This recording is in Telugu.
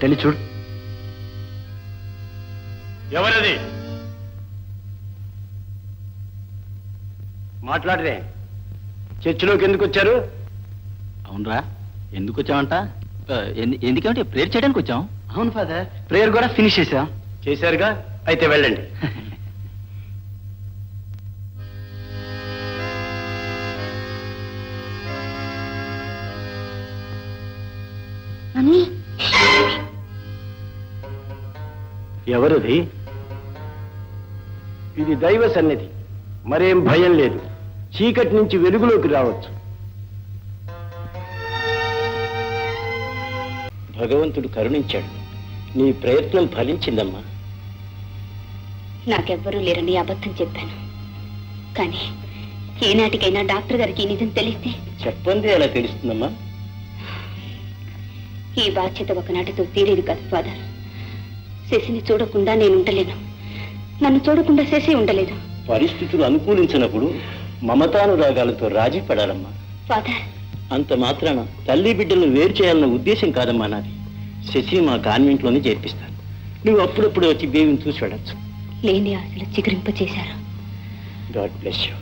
వెళ్ళి చూడు. ఎవరది? మాట్లాడరే. చర్చిలోకి ఎందుకు వచ్చారు? అవునరా, ఎందుకు వచ్చామంట? ఎందుకంటే ప్రేయర్ చేయడానికి వచ్చాం. అవును ఫాదర్, ప్రేయర్ కూడా ఫినిష్ చేశాం. చేశారుగా, అయితే వెళ్ళండి. ఎవరిది? ఇది దైవ సన్నిధి, మరేం భయం లేదు. చీకటి నుంచి వెలుగులోకి రావచ్చు. భగవంతుడు కరుణించాడు. నీ ప్రయత్నం ఫలించిందమ్మా. నాకెవ్వరూ లేరని అబద్ధం చెప్పాను. కానీ ఏనాటికైనా డాక్టర్ గారికి ఈ నిజం తెలిస్తే? చెప్పండి, ఎలా తెలుస్తుందమ్మా? ఈ బాధ్యత ఒకనాటితో తీరేది కాదు ఫాదర్. శశిని చూడకుండా నేను ఉండలేను. నన్ను చూడకుండా శశి ఉండలేదు. పరిస్థితులు అనుకూలించినప్పుడు మమతానురాగాలతో రాజీ పడాలమ్మా. ఫాదర్, అంత మాత్రాన తల్లి బిడ్డలను వేరు చేయాలన్న ఉద్దేశం కాదమ్మా నాది. శశి మా కాన్వెంట్లోనే చేర్పిస్తాను. నువ్వు అప్పుడప్పుడు వచ్చి బేబీని చూసి వెళ్ళచ్చు. లేని ఆశలు చిగురింప చేశారు. God bless you.